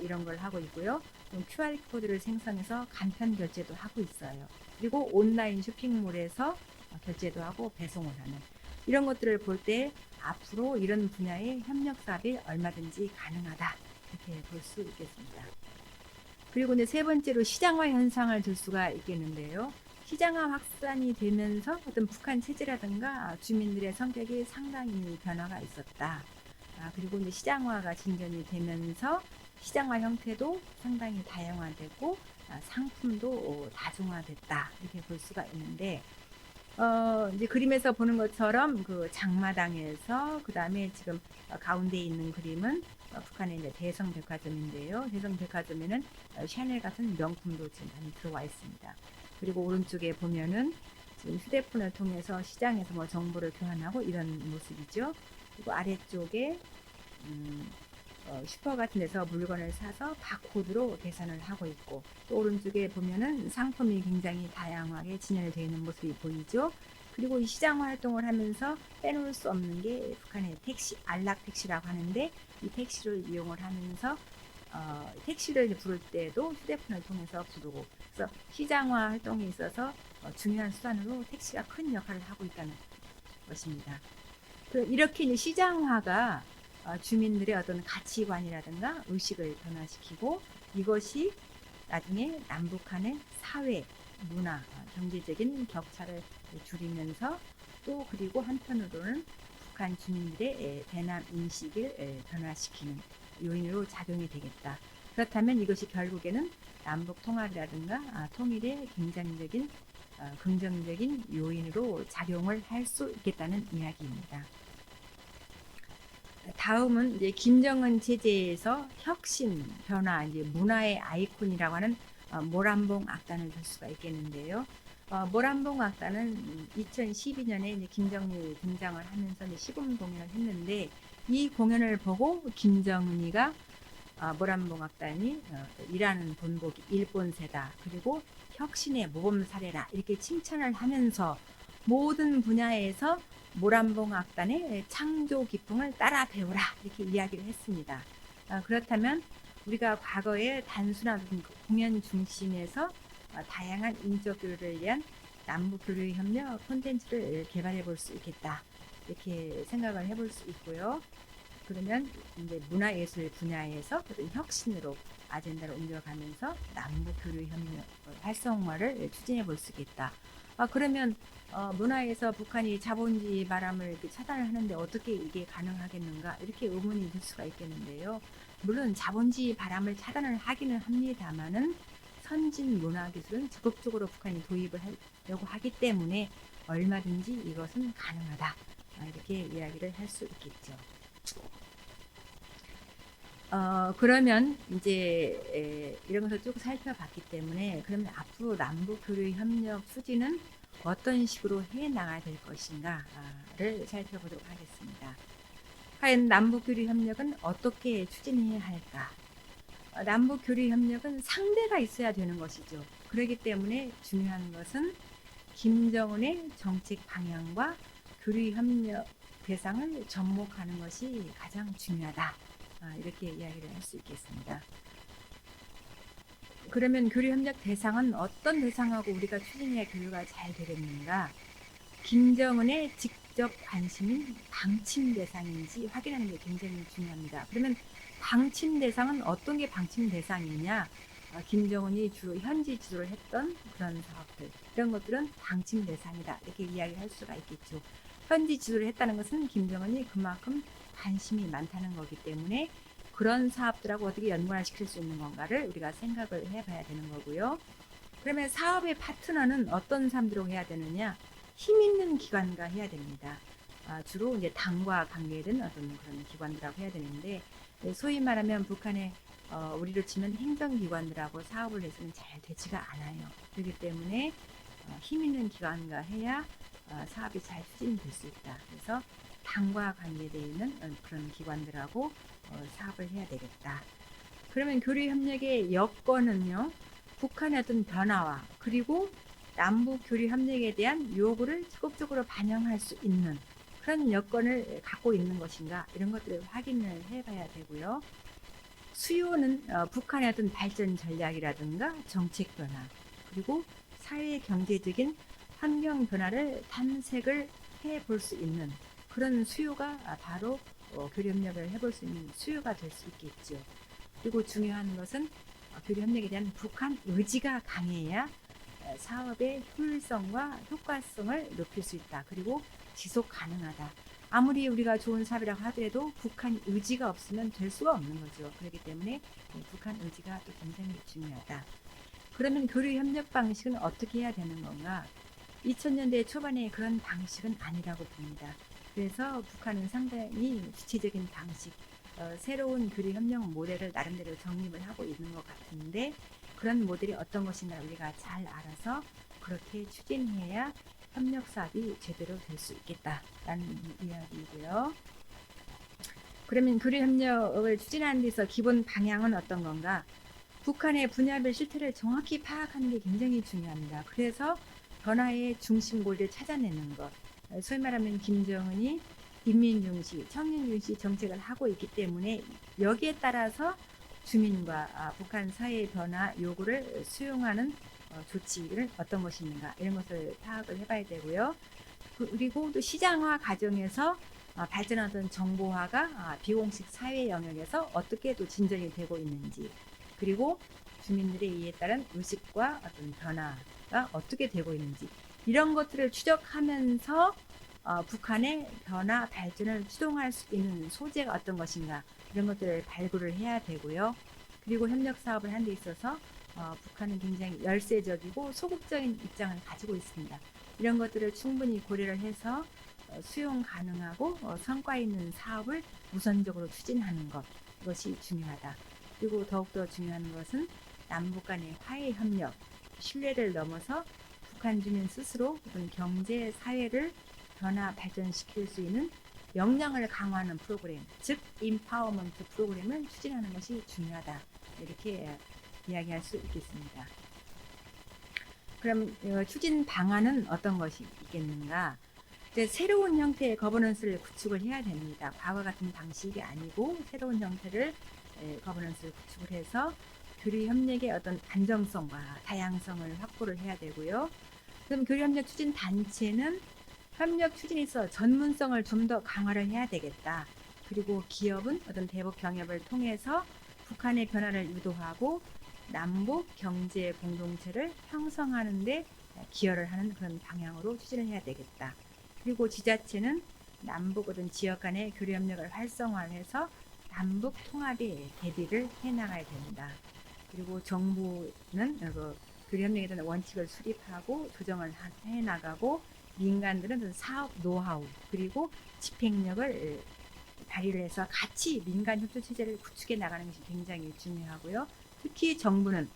이런 걸 하고 있고요. QR코드를 생성해서 간편 결제도 하고 있어요. 그리고 온라인 쇼핑몰에서 결제도 하고 배송을 하는 이런 것들을 볼 때 앞으로 이런 분야의 협력 사업이 얼마든지 가능하다 이렇게 볼 수 있겠습니다. 그리고 이제 세 번째로 시장화 현상을 들 수가 있겠는데요. 시장화 확산이 되면서 어떤 북한 체제라든가 주민들의 성격이 상당히 변화가 있었다. 그리고 이제 시장화가 진전이 되면서 시장화 형태도 상당히 다양화되고 상품도 다중화됐다 이렇게 볼 수가 있는데 이제 그림에서 보는 것처럼 그 장마당에서 그 다음에 지금 가운데 있는 그림은 북한의 이제 대성백화점인데요. 대성백화점에는 샤넬 같은 명품도 지금 많이 들어와 있습니다. 그리고 오른쪽에 보면은 지금 휴대폰을 통해서 시장에서 뭐 정보를 교환하고 이런 모습이죠. 그리고 아래쪽에 슈퍼 같은 데서 물건을 사서 바코드로 계산을 하고 있고 또 오른쪽에 보면은 상품이 굉장히 다양하게 진열되어 있는 모습이 보이죠. 그리고 이 시장 활동을 하면서 빼놓을 수 없는 게 북한의 택시, 안락 택시라고 하는데 이 택시를 이용을 하면서 택시를 부를 때도 휴대폰을 통해서 부르고 그래서 시장화 활동에 있어서 중요한 수단으로 택시가 큰 역할을 하고 있다는 것입니다. 이렇게 이제 시장화가 주민들의 어떤 가치관이라든가 의식을 변화시키고 이것이 나중에 남북 간의 사회, 문화, 경제적인 격차를 줄이면서 또 그리고 한편으로는 북한 주민들의 대남 인식을 변화시키는 요인으로 작용이 되겠다. 그렇다면 이것이 결국에는 남북 통합이라든가 통일의 굉장적인 긍정적인 요인으로 작용을 할 수 있겠다는 이야기입니다. 다음은 이제 김정은 체제에서 혁신, 변화, 이제 문화의 아이콘이라고 하는 모란봉 악단을 볼 수가 있겠는데요. 모란봉 악단은 2012년에 이제 김정일이 등장을 하면서 이제 시범 공연을 했는데 이 공연을 보고 김정은이가 모란봉 악단이 일하는 본보기 일본세다. 그리고 혁신의 모범 사례라 이렇게 칭찬을 하면서 모든 분야에서 모란봉 악단의 창조 기풍을 따라 배우라 이렇게 이야기를 했습니다. 그렇다면 우리가 과거에 단순한 공연 중심에서 다양한 인적 교류를 위한 남북 교류 협력 콘텐츠를 개발해 볼 수 있겠다 이렇게 생각을 해볼 수 있고요. 그러면 이제 문화예술 분야에서 어떤 혁신으로 아젠다를 옮겨가면서 남북 교류 협력 활성화를 추진해 볼 수 있겠다. 그러면 문화에서 북한이 자본주의 바람을 이렇게 차단을 하는데 어떻게 이게 가능하겠는가 이렇게 의문이 들 수가 있겠는데요. 물론 자본주의 바람을 차단을 하기는 합니다만은 선진 문화 기술은 적극적으로 북한이 도입을 하려고 하기 때문에 얼마든지 이것은 가능하다 이렇게 이야기를 할 수 있겠죠. 그러면 이제 이런 것을 쭉 살펴봤기 때문에 그러면 앞으로 남북 교류 협력 추진은 어떤 식으로 해 나가야 될 것인가를 살펴보도록 하겠습니다. 과연 남북 교류 협력은 어떻게 추진해야 할까? 남북 교류 협력은 상대가 있어야 되는 것이죠. 그렇기 때문에 중요한 것은 김정은의 정책 방향과 교류 협력 대상을 접목하는 것이 가장 중요하다. 이렇게 이야기를 할 수 있겠습니다. 그러면 교류 협력 대상은 어떤 대상하고 우리가 추진해야 교류가 잘 되겠는가? 김정은의 직접 관심인 방침 대상인지 확인하는 게 굉장히 중요합니다. 그러면 방침 대상은 어떤 게 방침 대상이냐? 김정은이 주로 현지 주도를 했던 그런 사업들, 이런 것들은 방침 대상이다, 이렇게 이야기할 수가 있겠죠. 현지 지도를 했다는 것은 김정은이 그만큼 관심이 많다는 거기 때문에 그런 사업들하고 어떻게 연관을 시킬 수 있는 건가를 우리가 생각을 해봐야 되는 거고요. 그러면 사업의 파트너는 어떤 사람들하고 해야 되느냐? 힘 있는 기관과 해야 됩니다. 주로 이제 당과 관계된 어떤 그런 기관들하고 해야 되는데, 소위 말하면 북한의 우리로 치면 행정기관들하고 사업을 해서는 잘 되지가 않아요. 그렇기 때문에 힘 있는 기관과 해야 사업이 잘 추진될 수 있다. 그래서 당과 관계되어 있는 그런 기관들하고 사업을 해야 되겠다. 그러면 교류협력의 여건은요, 북한의 어떤 변화와 그리고 남북 교류협력에 대한 요구를 적극적으로 반영할 수 있는 그런 여건을 갖고 있는 것인가, 이런 것들을 확인을 해봐야 되고요. 수요는 북한의 어떤 발전 전략이라든가 정책 변화, 그리고 사회 경제적인 환경 변화를 탐색을 해볼 수 있는 그런 수요가 바로 교류협력을 해볼 수 있는 수요가 될 수 있겠죠. 그리고 중요한 것은 교류협력에 대한 북한 의지가 강해야 사업의 효율성과 효과성을 높일 수 있다. 그리고 지속 가능하다. 아무리 우리가 좋은 사업이라고 하더라도 북한 의지가 없으면 될 수가 없는 거죠. 그렇기 때문에 북한 의지가 또 굉장히 중요하다. 그러면 교류협력 방식은 어떻게 해야 되는 건가? 2000년대 초반에 그런 방식은 아니라고 봅니다. 그래서 북한은 상당히 구체적인 방식, 새로운 교류협력 모델을 나름대로 정립을 하고 있는 것 같은데, 그런 모델이 어떤 것인가 우리가 잘 알아서 그렇게 추진해야 협력 사업이 제대로 될 수 있겠다라는 이야기이고요. 그러면 교류협력을 추진하는 데서 기본 방향은 어떤 건가? 북한의 분야별 실태를 정확히 파악하는 게 굉장히 중요합니다. 그래서 변화의 중심고리를 찾아내는 것. 소위 말하면 김정은이 인민중시, 청년중시 정책을 하고 있기 때문에 여기에 따라서 주민과 북한 사회의 변화 요구를 수용하는 조치를 어떤 것이 있는가, 이런 것을 파악을 해봐야 되고요. 그리고 또 시장화 과정에서 발전하던 정보화가 비공식 사회 영역에서 어떻게 또 진전이 되고 있는지, 그리고 주민들의 이에 따른 의식과 어떤 변화가 어떻게 되고 있는지, 이런 것들을 추적하면서 북한의 변화 발전을 추동할 수 있는 소재가 어떤 것인가, 이런 것들을 발굴을 해야 되고요. 그리고 협력 사업을 하는 데 있어서 북한은 굉장히 열세적이고 소극적인 입장을 가지고 있습니다. 이런 것들을 충분히 고려를 해서 수용 가능하고 성과 있는 사업을 우선적으로 추진하는 것, 이것이 중요하다. 그리고 더욱더 중요한 것은 남북 간의 화해 협력, 신뢰를 넘어서 북한 주민 스스로 어떤 경제, 사회를 변화 발전시킬 수 있는 역량을 강화하는 프로그램, 즉 임파워먼트 프로그램을 추진하는 것이 중요하다. 이렇게 이야기할 수 있겠습니다. 그럼 추진 방안은 어떤 것이 있겠는가? 이제 새로운 형태의 거버넌스를 구축을 해야 됩니다. 과거 같은 방식이 아니고 새로운 형태를 거버넌스를 구축을 해서 교류협력의 어떤 안정성과 다양성을 확보를 해야 되고요. 그럼 교류협력 추진 단체는 협력 추진에 있어 전문성을 좀 더 강화를 해야 되겠다. 그리고 기업은 어떤 대북 경협을 통해서 북한의 변화를 유도하고 남북 경제 공동체를 형성하는 데 기여를 하는 그런 방향으로 추진을 해야 되겠다. 그리고 지자체는 남북 어떤 지역 간의 교류협력을 활성화해서 남북 통합에 대비를 해나가야 됩니다. 그리고 정부는 교류협력에 대한 원칙을 수립하고 조정을 해나가고, 민간들은 사업 노하우 그리고 집행력을 발휘를 해서 같이 민간 협조 체제를 구축해 나가는 것이 굉장히 중요하고요. 특히 정부는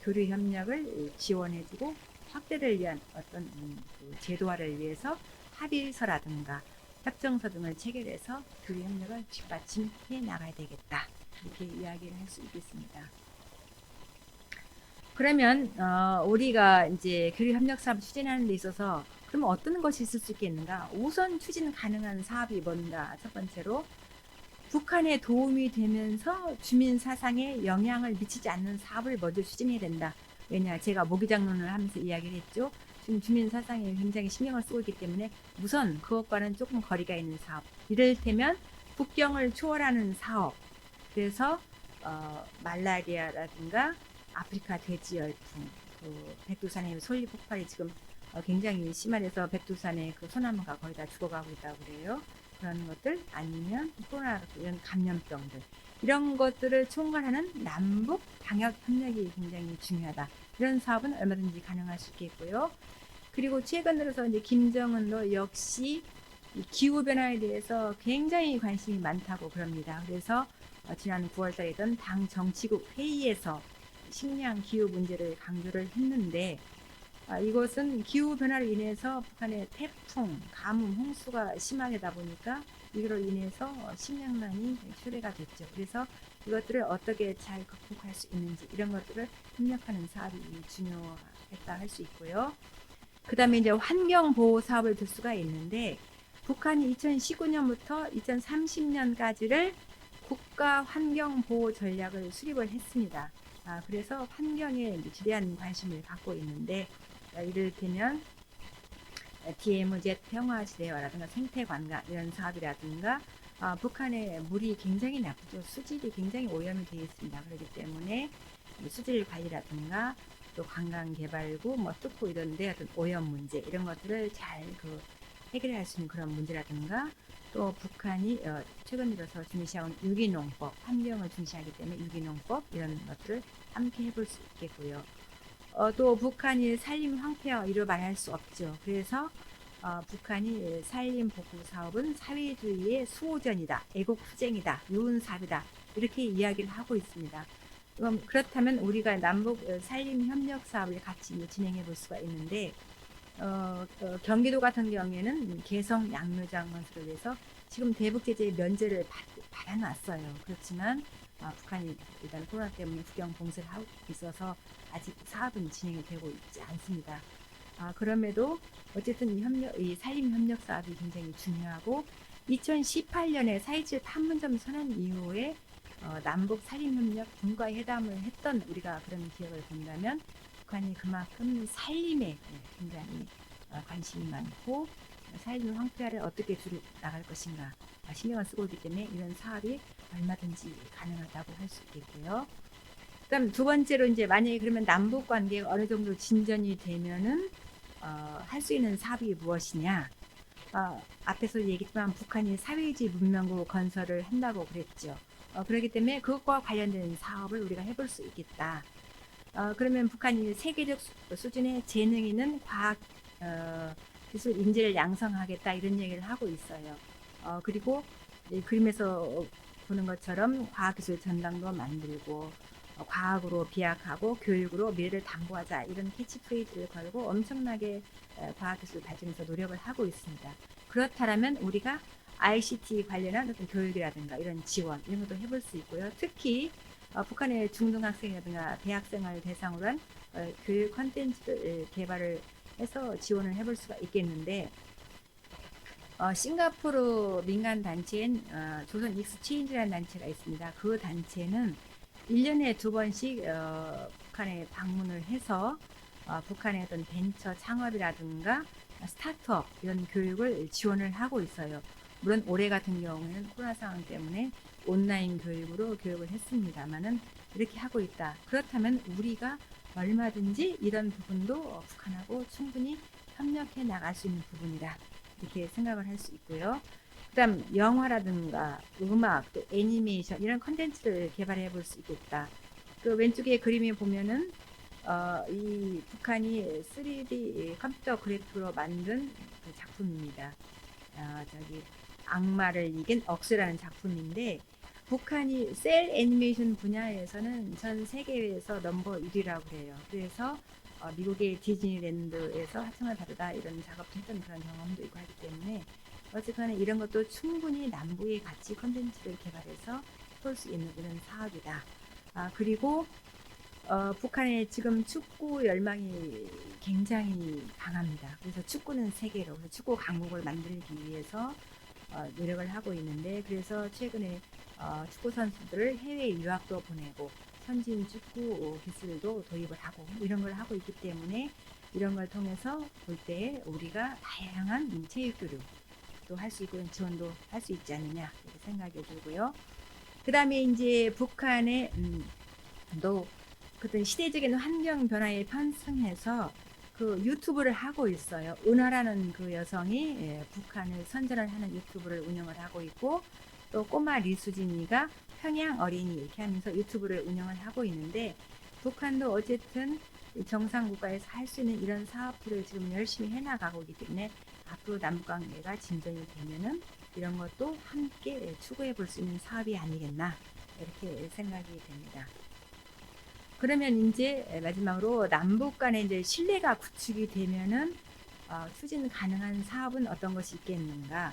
교류 협력을 지원해주고 확대를 위한 어떤 제도화를 위해서 합의서라든가 협정서 등을 체결해서 교류 협력을 뒷받침해 나가야 되겠다. 이렇게 이야기를 할 수 있겠습니다. 그러면 우리가 이제 교류 협력 사업 추진하는 데 있어서 그럼 어떤 것이 있을 수 있겠는가? 우선 추진 가능한 사업이 뭔가? 첫 번째로 북한에 도움이 되면서 주민 사상에 영향을 미치지 않는 사업을 먼저 추진해야 된다. 왜냐, 제가 모기장론을 하면서 이야기를 했죠. 지금 주민 사상에 굉장히 신경을 쓰고 있기 때문에 우선 그것과는 조금 거리가 있는 사업, 이를테면 국경을 초월하는 사업, 그래서 말라리아라든가 아프리카 돼지 열풍, 그 백두산의 솔리 폭발이 지금 굉장히 심하해서 백두산의 그 소나무가 거의 다 죽어가고 있다고 그래요. 그런 것들 아니면 코로나 이런 감염병들 이런 것들을 총괄하는 남북 방역 협력이 굉장히 중요하다. 이런 사업은 얼마든지 가능할 수 있겠고요. 그리고 최근 들어서 이제 김정은도 역시 이 기후 변화에 대해서 굉장히 관심이 많다고 그럽니다. 그래서 지난 9월달이던 당 정치국 회의에서 식량 기후 문제를 강조를 했는데 이것은 기후 변화로 인해서 북한의 태풍, 가뭄, 홍수가 심하게다 보니까 이로 인해서 식량난이 초래가 됐죠. 그래서 이것들을 어떻게 잘 극복할 수 있는지 이런 것들을 협력하는 사업이 중요했다 할 수 있고요. 그 다음에 이제 환경보호 사업을 들 수가 있는데 북한이 2019년부터 2030년까지를 국가 환경보호 전략을 수립을 했습니다. 그래서 환경에 지대한 관심을 갖고 있는데 이를테면 DMZ 평화지대화라든가 생태관광 이런 사업이라든가 북한의 물이 굉장히 나쁘죠. 수질이 굉장히 오염이 되어 있습니다. 그렇기 때문에 수질 관리라든가 또 관광개발구, 뚝고 이런데 어떤 오염 문제 이런 것들을 잘 해결할 수 있는 그런 문제라든가 또 북한이 최근 들어서 중시하는 유기농법, 환경을 중시하기 때문에 유기농법 이런 것들을 함께 해볼 수 있겠고요. 또 북한이 산림 황폐화 이루 말할 수 없죠. 그래서 북한이 산림 복구 사업은 사회주의의 수호전이다, 애국 투쟁이다, 유은 사업이다 이렇게 이야기를 하고 있습니다. 그렇다면 우리가 남북 산림 협력 사업을 같이 진행해 볼 수가 있는데 경기도 같은 경우에는 개성 양묘장 건설을 위해서 지금 대북 제재 면제를 받아놨어요. 그렇지만 북한이 일단 코로나 때문에 국경 봉쇄를 하고 있어서 아직 사업은 진행이 되고 있지 않습니다. 그럼에도 어쨌든 이 산림 협력 사업이 굉장히 중요하고 2018년에 4.27 판문점 선언 이후에 남북 산림협력 분과회담을 했던 우리가 그런 기억을 본다면 북한이 그만큼 산림에 굉장히 관심이 많고 산림 황폐화를 어떻게 줄여 나갈 것인가 신경을 쓰고 있기 때문에 이런 사업이 얼마든지 가능하다고 할 수 있겠고요. 그다음 두 번째로 이제 만약에 그러면 남북 관계가 어느 정도 진전이 되면은 할 수 있는 사업이 무엇이냐? 앞에서 얘기했지만 북한이 사회주의 문명국 건설을 한다고 그랬죠. 그렇기 때문에 그것과 관련된 사업을 우리가 해볼 수 있겠다. 그러면 북한이 세계적 수준의 재능 있는 과학 기술 인재를 양성하겠다 이런 얘기를 하고 있어요. 그리고 그림에서 보는 것처럼 과학기술 전당도 만들고 과학으로 비약하고 교육으로 미래를 담보하자 이런 캐치프레이즈를 걸고 엄청나게 과학기술 발전에서 노력을 하고 있습니다. 그렇다면 우리가 ICT 관련한 어떤 교육이라든가 이런 지원 이런 것도 해볼 수 있고요. 특히 북한의 중등학생이라든가 대학생을 대상으로 한 교육 컨텐츠를 개발을 해서 지원을 해볼 수가 있겠는데 싱가포르 민간 단체인 조선 익스체인지라는 단체가 있습니다. 그 단체는 1년에 2번씩 북한에 방문을 해서 북한의 어떤 벤처 창업이라든가 스타트업 이런 교육을 지원을 하고 있어요. 물론 올해 같은 경우에는 코로나 상황 때문에 온라인 교육으로 교육을 했습니다만은 이렇게 하고 있다. 그렇다면 우리가 얼마든지 이런 부분도 북한하고 충분히 협력해 나갈 수 있는 부분이다. 이렇게 생각을 할 수 있고요. 그다음 영화라든가 음악, 또 애니메이션 이런 컨텐츠를 개발해 볼 수 있겠다. 그 왼쪽에 그림에 보면은 이 북한이 3D 컴퓨터 그래픽으로 만든 그 작품입니다. 저기 악마를 이긴 억수라는 작품인데 북한이 셀 애니메이션 분야에서는 전 세계에서 넘버 1위라고 해요. 그래서 미국의 디즈니랜드에서 하청을 받으다 이런 작업도 했던 그런 경험도 있고 하기 때문에 어쨌거나 이런 것도 충분히 남북의 같이 컨텐츠를 개발해서 볼 수 있는 이런 사업이다. 그리고 북한의 지금 축구 열망이 굉장히 강합니다. 그래서 축구는 세계로 축구 강국을 만들기 위해서 노력을 하고 있는데 그래서 최근에 축구 선수들을 해외 유학도 보내고 선진 축구 기술도 도입을 하고 이런 걸 하고 있기 때문에 이런 걸 통해서 볼 때 우리가 다양한 체육 교류도 할 수 있고 지원도 할 수 있지 않느냐 이렇게 생각이 들고요. 그 다음에 이제 북한의 또 그때 시대적인 환경 변화에 편승해서 그 유튜브를 하고 있어요. 은하라는 그 여성이 북한을 선전을 하는 유튜브를 운영을 하고 있고, 또 꼬마 리수진이가 평양 어린이 이렇게 하면서 유튜브를 운영을 하고 있는데, 북한도 어쨌든 정상 국가에서 할 수 있는 이런 사업들을 지금 열심히 해나가고 있기 때문에 앞으로 남북관계가 진전이 되면은 이런 것도 함께 추구해 볼 수 있는 사업이 아니겠나 이렇게 생각이 됩니다. 그러면 이제 마지막으로 남북 간에 이제 신뢰가 구축이 되면은 추진 가능한 사업은 어떤 것이 있겠는가?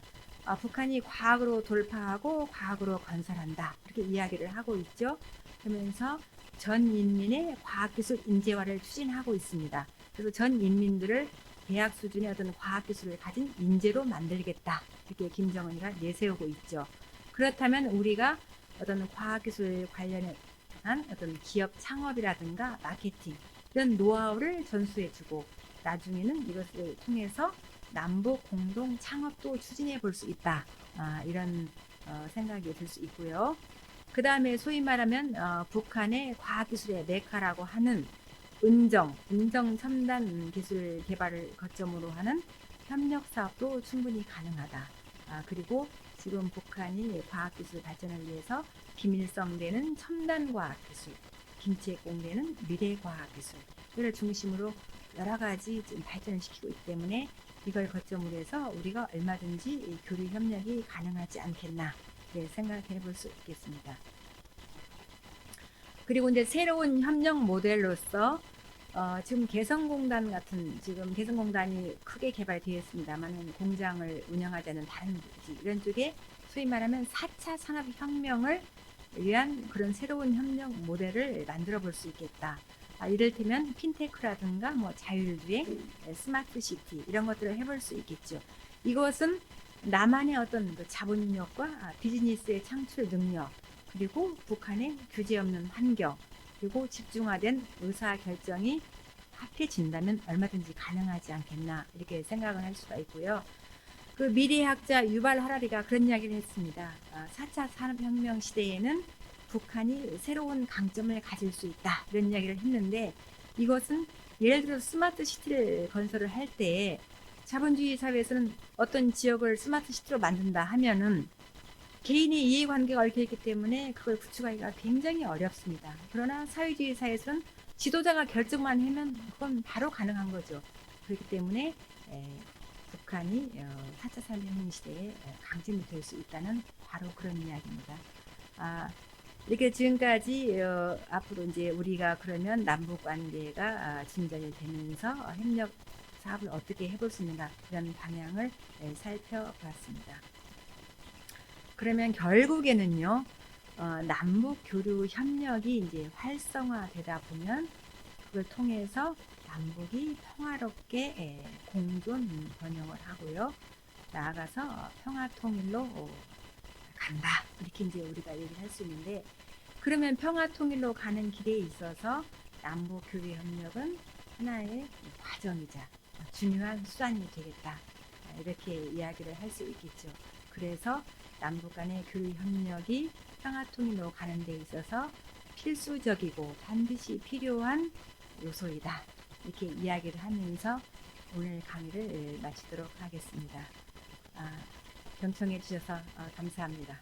북한이 과학으로 돌파하고 과학으로 건설한다. 이렇게 이야기를 하고 있죠. 그러면서 전 인민의 과학기술 인재화를 추진하고 있습니다. 그래서 전 인민들을 대학 수준의 어떤 과학기술을 가진 인재로 만들겠다. 이렇게 김정은이가 내세우고 있죠. 그렇다면 우리가 어떤 과학기술 관련해 한 어떤 기업 창업이라든가 마케팅 이런 노하우를 전수해주고 나중에는 이것을 통해서 남북 공동 창업도 추진해 볼 수 있다. 이런 생각이 들 수 있고요. 그 다음에 소위 말하면 북한의 과학기술의 메카라고 하는 은정 첨단 기술 개발을 거점으로 하는 협력 사업도 충분히 가능하다. 그리고 지금 북한이 과학기술 발전을 위해서 비밀성되는 첨단과학기술, 김치공대는 미래과학기술을 중심으로 여러 가지 지금 발전시키고 있기 때문에 이걸 거점으로 해서 우리가 얼마든지 교류 협력이 가능하지 않겠나 생각해 볼 수 있겠습니다. 그리고 이제 새로운 협력 모델로서 지금 개성공단 같은 지금 개성공단이 크게 개발되어 있습니다만 공장을 운영하자는 다른 부지 이런 쪽에 소위 말하면 4차 산업혁명을 위한 그런 새로운 협력 모델을 만들어 볼 수 있겠다. 이를테면 핀테크라든가 뭐 자율주행, 스마트 시티 이런 것들을 해볼 수 있겠죠. 이것은 나만의 어떤 그 자본력과 비즈니스의 창출 능력 그리고 북한의 규제 없는 환경 그리고 집중화된 의사 결정이 합해진다면 얼마든지 가능하지 않겠나 이렇게 생각을 할 수가 있고요. 그 미래학자 유발 하라리가 그런 이야기를 했습니다. 4차 산업혁명 시대에는 북한이 새로운 강점을 가질 수 있다 이런 이야기를 했는데 이것은 예를 들어 스마트 시티를 건설을 할 때 자본주의 사회에서는 어떤 지역을 스마트 시티로 만든다 하면은 개인의 이해관계가 얽혀있기 때문에 그걸 구축하기가 굉장히 어렵습니다. 그러나 사회주의 사회에서는 지도자가 결정만 하면 그건 바로 가능한 거죠. 그렇기 때문에 북한이 4차 산업혁명 시대에 강점이 될 수 있다는 바로 그런 이야기입니다. 이렇게 지금까지 앞으로 이제 우리가 그러면 남북 관계가 진전이 되면서 협력 사업을 어떻게 해볼 수 있는가 이런 방향을 살펴봤습니다. 그러면 결국에는요, 남북 교류 협력이 이제 활성화되다 보면 그걸 통해서 남북이 평화롭게 공존 번영을 하고요. 나아가서 평화 통일로 간다. 이렇게 이제 우리가 얘기를 할 수 있는데, 그러면 평화 통일로 가는 길에 있어서 남북 교류 협력은 하나의 과정이자 중요한 수단이 되겠다. 이렇게 이야기를 할 수 있겠죠. 그래서 남북 간의 교류 협력이 평화 통일로 가는 데 있어서 필수적이고 반드시 필요한 요소이다. 이렇게 이야기를 하면서 오늘 강의를 마치도록 하겠습니다. 경청해 주셔서 감사합니다.